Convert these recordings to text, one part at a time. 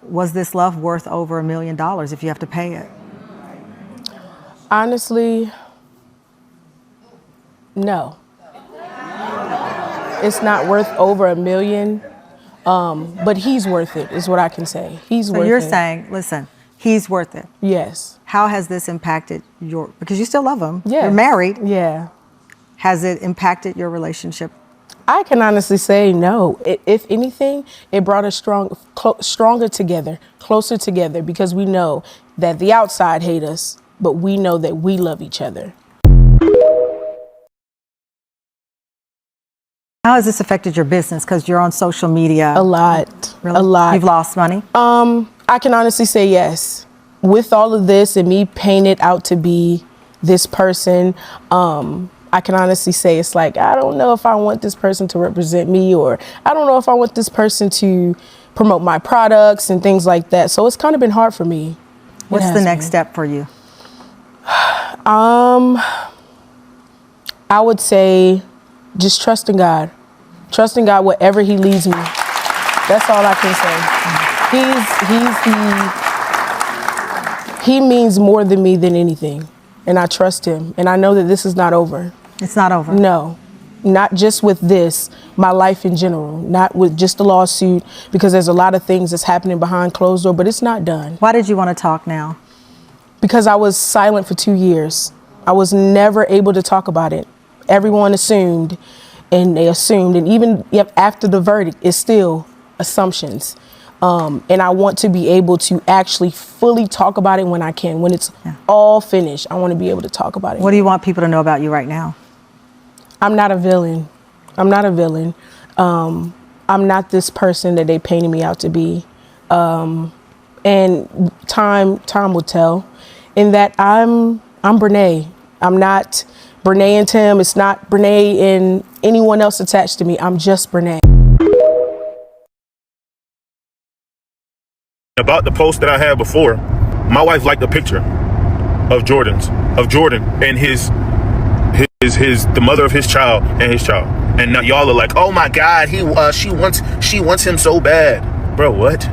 Was this love worth over $1 million if you have to pay it? Honestly, no. It's not worth over $1 million, but he's worth it, is what I can say. He's worth it. So you're saying, listen, he's worth it. Yes. How has this impacted because you still love him. Yes. You're married. Yeah. Has it impacted your relationship? I can honestly say no. If anything, it brought us stronger together, closer together, because we know that the outside hate us, but we know that we love each other. How has this affected your business? Because you're on social media. A lot. Really? A lot. You've lost money? I can honestly say yes. With all of this and me painted out to be this person, I can honestly say it's like, I don't know if I want this person to represent me, or I don't know if I want this person to promote my products and things like that. So it's kind of been hard for me. What's the next step for you? I would say just trusting God. Trusting God wherever he leads me. That's all I can say. He means more than me than anything. And I trust him. And I know that this is not over. It's not over? No. Not just with this, my life in general. Not with just the lawsuit, because there's a lot of things that's happening behind closed doors, but it's not done. Why did you want to talk now? Because I was silent for 2 years. I was never able to talk about it. Everyone assumed, and even after the verdict, it's still assumptions. And I want to be able to actually fully talk about it when I can. When it's all finished, I want to be able to talk about it. What do you want people to know about you right now? I'm not a villain. I'm not a villain. I'm not this person that they painted me out to be. And time will tell. In that I'm Breenay. I'm not Breenay and Tim. It's not Breenay and anyone else attached to me. I'm just Breenay. About the post that I had before, my wife liked a picture of Jordan and the mother of his child and his child. And now y'all are like, oh my God, she wants him so bad. Bro, what?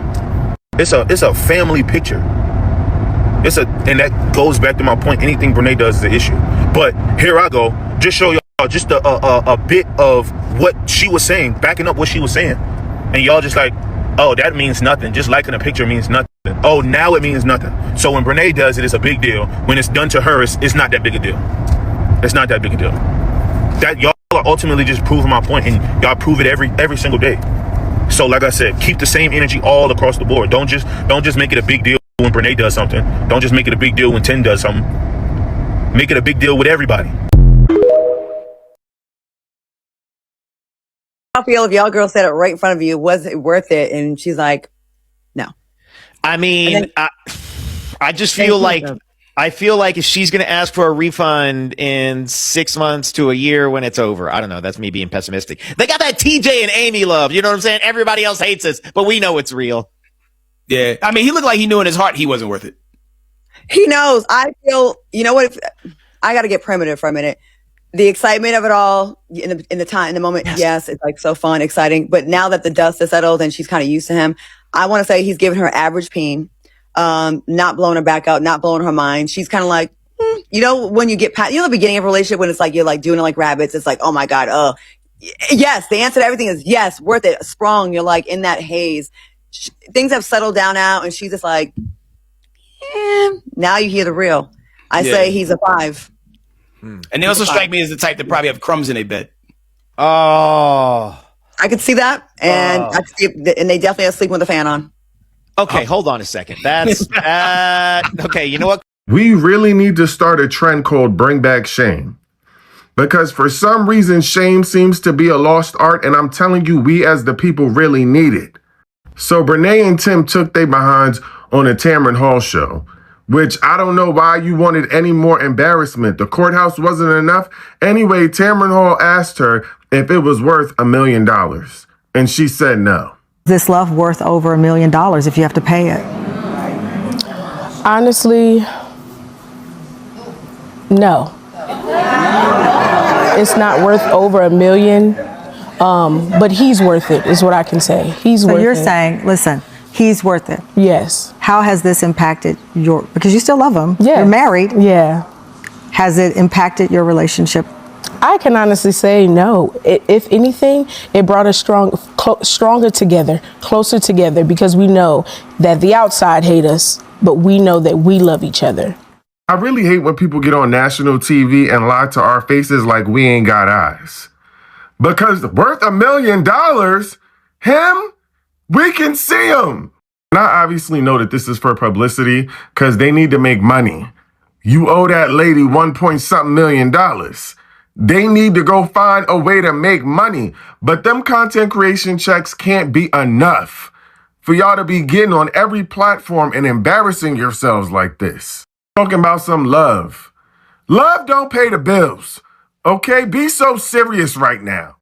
It's a family picture. And that goes back to my point. Anything Breenay does is an issue. But here I go, just show y'all just a bit of what she was saying, backing up what she was saying. And y'all just like, oh, that means nothing. Just liking a picture means nothing. Oh, now it means nothing. So when Breenay does it, it's a big deal. When it's done to her, it's not that big a deal. It's not that big a deal. That y'all are ultimately just proving my point, and y'all prove it every single day. So like I said, keep the same energy all across the board. Don't just make it a big deal when Breenay does something. Don't just make it a big deal when Tim does something. Make it a big deal with everybody. I feel if y'all girl said it right in front of you, was it worth it? And she's like, no. I mean, I just feel like if she's going to ask for a refund in 6 months to a year when it's over, I don't know. That's me being pessimistic. They got that TJ and Amy love. You know what I'm saying? Everybody else hates us, but we know it's real. Yeah. I mean, he looked like he knew in his heart he wasn't worth it. He knows. I feel, you know what? I got to get primitive for a minute. The excitement of it all in the moment, yes, it's like so fun, exciting. But now that the dust has settled and she's kind of used to him, I want to say he's giving her average peen, not blowing her back out, not blowing her mind. She's kind of like, you know, when you get past, you know, the beginning of a relationship when it's like you're like doing it like rabbits. It's like, oh my God, yes. The answer to everything is yes, worth it. Sprung. You're like in that haze. Things have settled down now, and she's just like, now you hear the real. I say he's a 5. And they also strike me as the type that probably have crumbs in their bed. Oh, I could see that, and I could see, and they definitely are sleeping with a fan on. okay. Hold on a second. That's okay. You know what? We really need to start a trend called Bring Back Shame. Because for some reason, shame seems to be a lost art, and I'm telling you, we as the people really need it. So Breenay and Tim took their behinds on a Tamron Hall show, which I don't know why you wanted any more embarrassment. The courthouse wasn't enough. Anyway, Tamron Hall asked her if it was worth $1 million, and she said no. Is this love worth over $1 million if you have to pay it? Honestly, no. It's not worth over $1 million, but he's worth it, is what I can say. He's worth it. So you're saying, listen, He's worth it. Yes. How has this impacted because you still love him. Yeah. You're married. Yeah. Has it impacted your relationship? I can honestly say no. If anything, it brought us stronger together, closer together, because we know that the outside hate us, but we know that we love each other. I really hate when people get on national TV and lie to our faces like we ain't got eyes. Because worth $1 million, him, we can see him. And I obviously know that this is for publicity because they need to make money. You owe that lady $1.something million. They need to go find a way to make money. But them content creation checks can't be enough for y'all to be getting on every platform and embarrassing yourselves like this. Talking about some love. Love don't pay the bills. Okay, be so serious right now.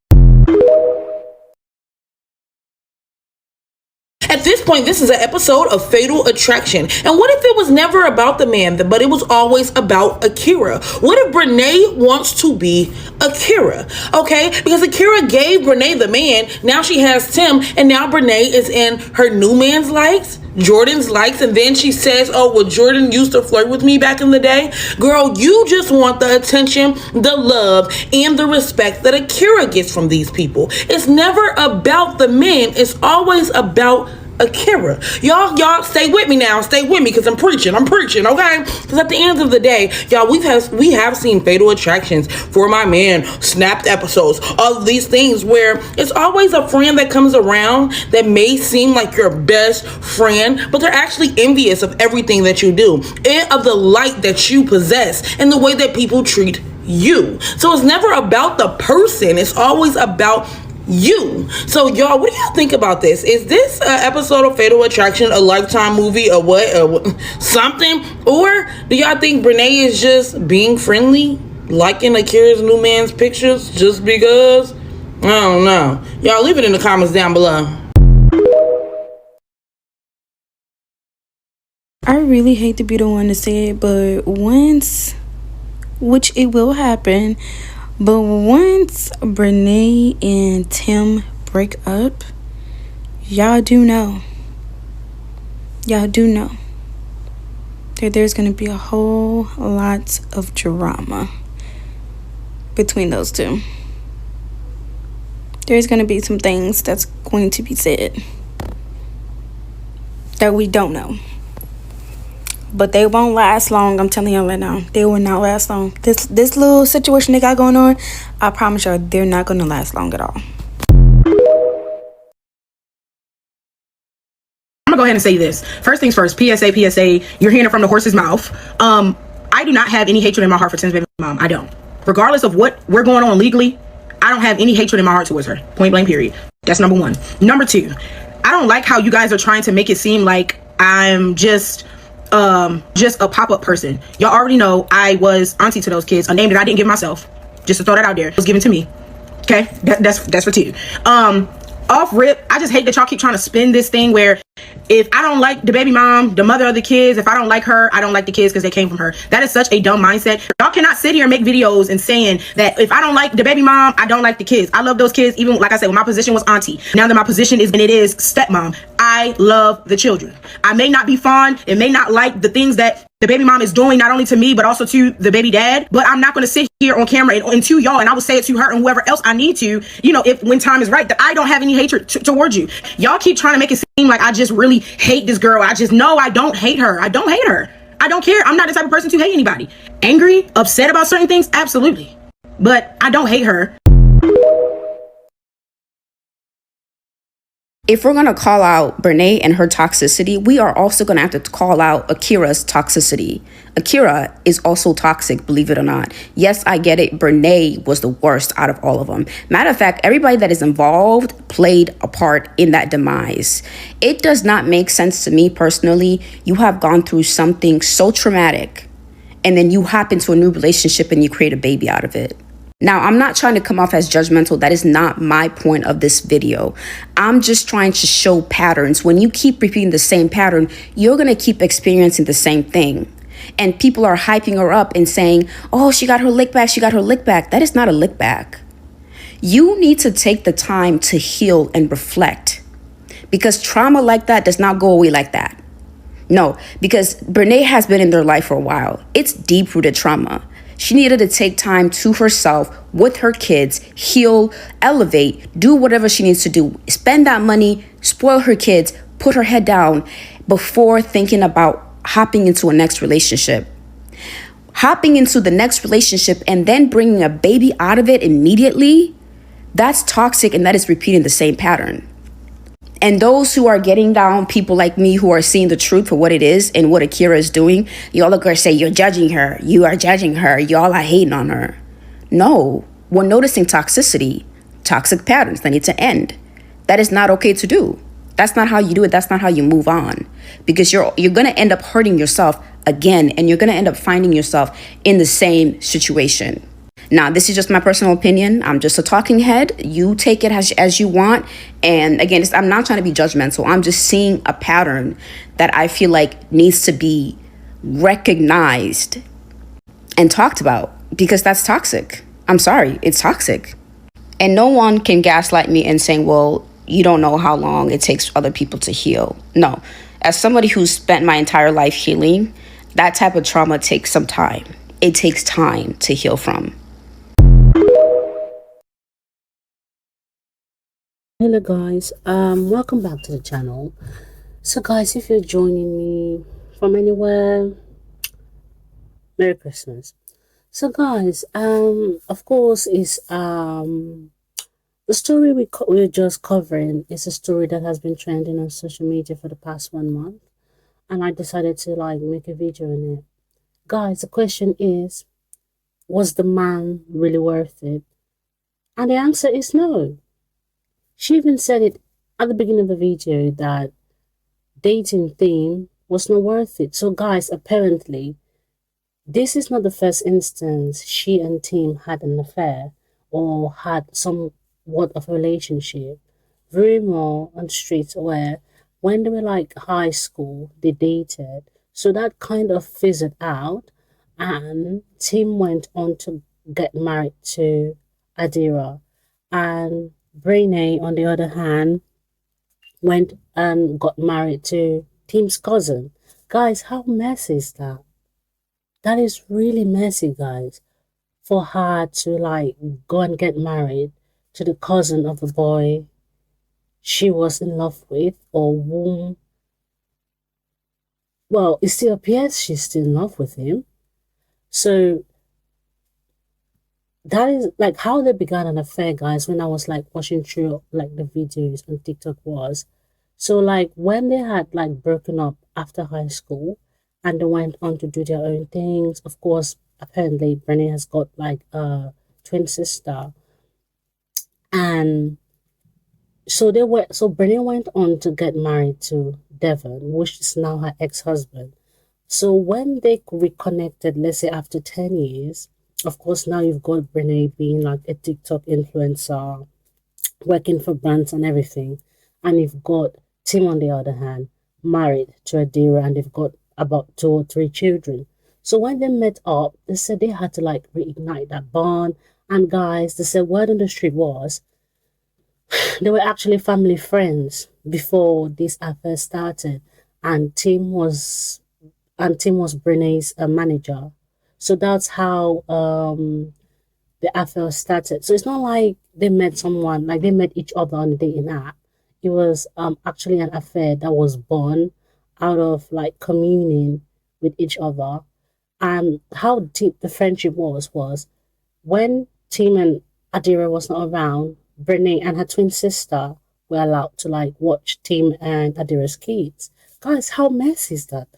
At this point, this is an episode of Fatal Attraction. And what if it was never about the man, but it was always about Akira? What if Breenay wants to be Akira? Okay, because Akira gave Breenay the man, now she has Tim, and now Breenay is in her new man's likes, Jordan's likes, and then she says, oh, well, Jordan used to flirt with me back in the day. Girl, you just want the attention, the love, and the respect that Akira gets from these people. It's never about the men. It's always about Akira. Y'all stay with me now. Stay with me because I'm preaching, okay? Because at the end of the day, y'all, we have seen Fatal Attractions, For My Man, Snapped episodes, all of these things where it's always a friend that comes around that may seem like your best friend, but they're actually envious of everything that you do and of the light that you possess and the way that people treat you. So it's never about the person. It's always about you. So y'all, what do y'all think about this? Is this episode of Fatal Attraction a Lifetime movie or what? Something? Or do y'all think Breenay is just being friendly, liking Akira's new man's pictures just because? I don't know. Y'all leave it in the comments down below. I really hate to be the one to say it, but which it will happen, but once Breenay and Tim break up, y'all do know that there's going to be a whole lot of drama between those two. There's going to be some things that's going to be said that we don't know. But they won't last long. I'm telling y'all right now. They will not last long. This little situation they got going on, I promise y'all, they're not going to last long at all. I'm gonna go ahead and say this. First things first, PSA, you're hearing it from the horse's mouth. I do not have any hatred in my heart for Tim's baby mom. I don't. Regardless of what we're going on legally, I don't have any hatred in my heart towards her. Point blank, period. That's number one. Number two, I don't like how you guys are trying to make it seem like I'm just a pop-up person. Y'all already know I was auntie to those kids, a name that I didn't give myself, just to throw that out there. It was given to me. Okay, that's for two. Off rip, I just hate that y'all keep trying to spin this thing where if I don't like the baby mom, the mother of the kids, if I don't like her, I don't like the kids because they came from her. That is such a dumb mindset. Y'all cannot sit here and make videos and saying that if I don't like the baby mom, I don't like the kids. I love those kids, even like I said, when my position was auntie. Now that my position is, and it is stepmom, I love the children. I may not be fond and may not like the things that the baby mom is doing, not only to me, but also to the baby dad. But I'm not going to sit here on camera and to y'all, and I will say it to her and whoever else I need to, if when time is right, that I don't have any hatred towards you. Y'all keep trying to make it seem like I just really hate this girl. I don't hate her. I don't hate her. I don't care. I'm not the type of person to hate anybody. Angry, upset about certain things, absolutely. But I don't hate her. If we're going to call out Breenay and her toxicity, we are also going to have to call out Akira's toxicity. Akira is also toxic, believe it or not. Yes, I get it. Breenay was the worst out of all of them. Matter of fact, everybody that is involved played a part in that demise. It does not make sense to me personally. You have gone through something so traumatic, and then you hop into a new relationship and you create a baby out of it. Now, I'm not trying to come off as judgmental. That is not my point of this video. I'm just trying to show patterns. When you keep repeating the same pattern, you're going to keep experiencing the same thing. And people are hyping her up and saying, oh, she got her lick back. She got her lick back. That is not a lick back. You need to take the time to heal and reflect. because trauma like that does not go away like that. No, because Breenay has been in their life for a while. It's deep-rooted trauma. She needed to take time to herself with her kids, heal, elevate, do whatever she needs to do, spend that money, spoil her kids, put her head down before thinking about hopping into a next relationship. Hopping into the next relationship and then bringing a baby out of it immediately, that's toxic, and that is repeating the same pattern. And those who are getting down, people like me who are seeing the truth for what it is and what Akira is doing, y'all are going to say, you're judging her. You are judging her. Y'all are hating on her. No, we're noticing toxicity, toxic patterns that need to end. That is not okay to do. That's not how you do it. That's not how you move on, because you're going to end up hurting yourself again, and you're going to end up finding yourself in the same situation. Now, this is just my personal opinion. I'm just a talking head. You take it as you want. And again, I'm not trying to be judgmental. I'm just seeing a pattern that I feel like needs to be recognized and talked about, because that's toxic. I'm sorry, it's toxic. And no one can gaslight me and saying, well, you don't know how long it takes other people to heal. No, as somebody who's spent my entire life healing, that type of trauma takes some time. It takes time to heal from. Hello guys, welcome back to the channel. So guys, if you're joining me from anywhere, Merry Christmas. So guys, of course, is the story we're just covering is a story that has been trending on social media for the past 1 month, and I decided to make a video on it. Guys, the question is, was the man really worth it? And the answer is no. She even said it at the beginning of the video that dating theme was not worth it. So guys, apparently, this is not the first instance she and Tim had an affair or had somewhat of a relationship. Very more on the streets where when they were high school, they dated. So that kind of fizzled out, and Tim went on to get married to Adira, and Breenay, on the other hand, went and got married to Tim's cousin. Guys, how messy is that? That is really messy, guys. For her to go and get married to the cousin of the boy she was in love with, or whom, well, it still appears she's still in love with him. So that is how they began an affair, guys. When I was watching through the videos on TikTok was, so when they had broken up after high school and they went on to do their own things. Of course, apparently Breenay has got a twin sister, and so Breenay went on to get married to Devon, which is now her ex-husband. So when they reconnected, let's say after 10 years, of course, now you've got Breenay being a TikTok influencer, working for brands and everything. And you've got Tim, on the other hand, married to Adira, and they've got about 2 or 3 children. So when they met up, they said they had to reignite that bond. And guys, they said word on the street was they were actually family friends before this affair started. And Tim was Breenay's manager. So that's how the affair started. So it's not like they met someone, they met each other on a dating app. It was actually an affair that was born out of communing with each other. And how deep the friendship was when Tim and Adira was not around, Breenay and her twin sister were allowed to watch Tim and Adira's kids. Guys, how messy is that?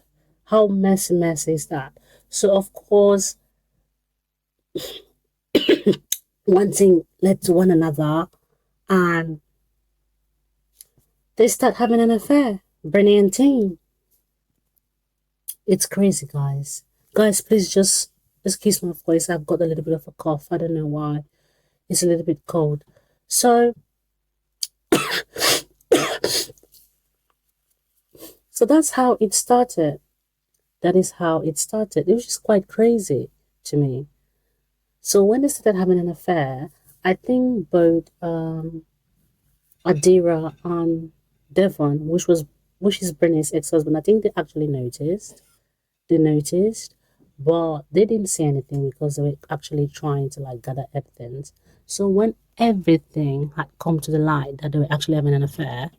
How messy is that? So of course, one thing led to one another, and they start having an affair, Breenay and Tim. It's crazy, guys. Guys, please just excuse my voice. I've got a little bit of a cough. I don't know why. It's a little bit cold. So, so that's how it started. That is how it started. It was just quite crazy to me. So when they started having an affair, I think both Adira and Devon, which is Brennan's ex-husband. I think they actually noticed. They noticed, but they didn't say anything because they were actually trying to like gather evidence. So when everything had come to the light that they were actually having an affair,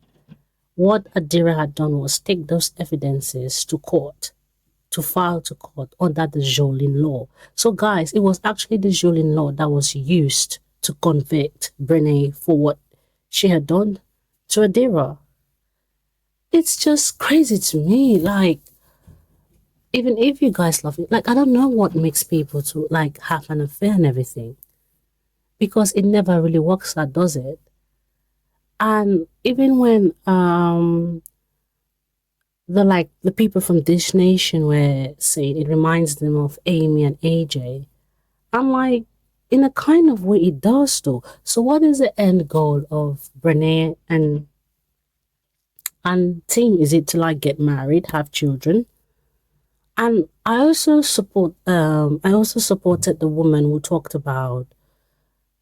what Adira had done was take those evidences to court, to file to court under the Jolin law. So guys, it was actually the Jolin law that was used to convict Breenay for what she had done to Adira. It's just crazy to me. Like, even if you guys love it, like, I don't know what makes people to like have an affair and everything, because it never really works out, does it? And even when the people from Dish Nation were saying it reminds them of Amy and AJ, I'm like, in a kind of way it does though. So what is the end goal of Breenay and Tim? Is it to like get married, have children? And I also supported the woman who talked about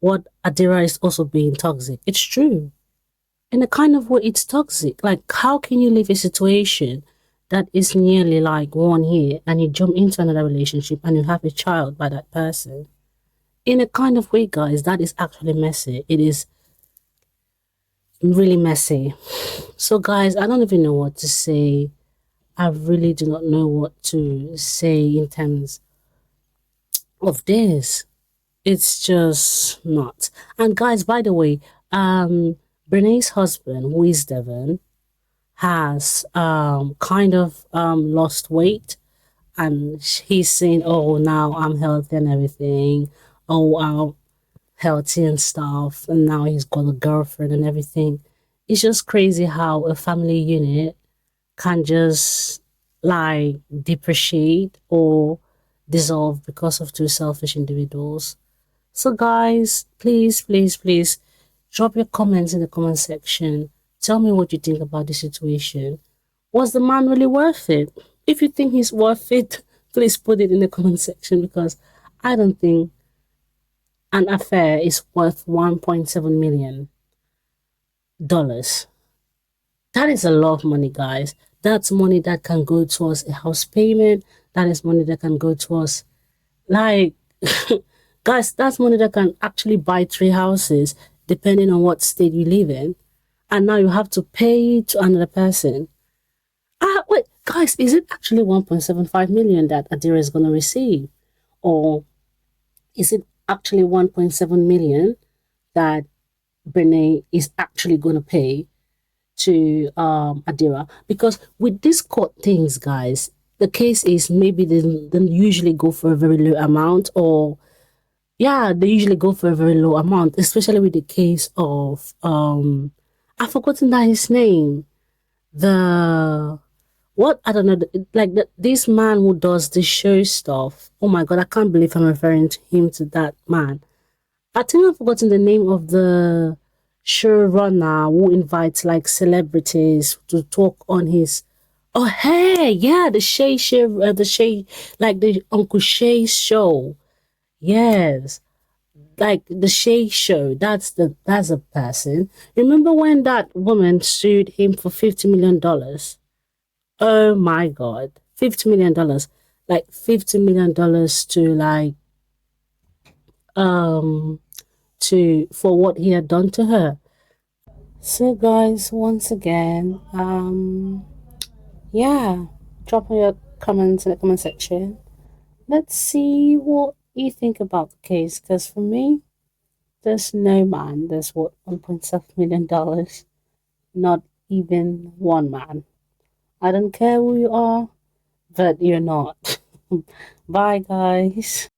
what Adira is also being toxic. It's true. In a kind of way, it's toxic. Like, how can you leave a situation that is nearly like 1 year and you jump into another relationship and you have a child by that person? In a kind of way, guys, that is actually messy. It is really messy. So, guys, I don't even know what to say. I really do not know what to say in terms of this. It's just not. And guys, by the way, Breenay's husband, who is Devon, has kind of lost weight, and he's saying, "Oh, now I'm healthy and everything. Oh, I'm healthy and stuff." And now he's got a girlfriend and everything. It's just crazy how a family unit can just like depreciate or dissolve because of two selfish individuals. So guys, please, please, please drop your comments in the comment section. Tell me what you think about the situation. Was the man really worth it? If you think he's worth it, please put it in the comment section, because I don't think an affair is worth $1.7 million. That is a lot of money, guys. That's money that can go towards a house payment. That is money that can go towards, like, guys, that's money that can actually buy 3 houses, depending on what state you live in. And now you have to pay to another person. Wait, guys, is it actually 1.75 million that Adira is going to receive? Or is it actually 1.7 million that Breenay is actually going to pay to Adira? Because with these court things, guys, the case is maybe they usually go for a very low amount, or yeah, they usually go for a very low amount, especially with the case of I've forgotten that his name. I don't know, this man who does the show stuff. Oh my god, I can't believe I'm referring to him, to that man. I think I've forgotten the name of the showrunner who invites like celebrities to talk on his. Oh hey, yeah, the Shay show, like the Uncle Shay show. Yes, like the Shay show. That's a person. Remember when that woman sued him for $50 million? Oh my god, $50 million, like $50 million to like for what he had done to her. So guys, once again, yeah, drop your comments in the comment section. Let's see what you think about the case, because for me, there's no man that's worth $1.7 million, not even one man. I don't care who you are, but you're not. Bye guys.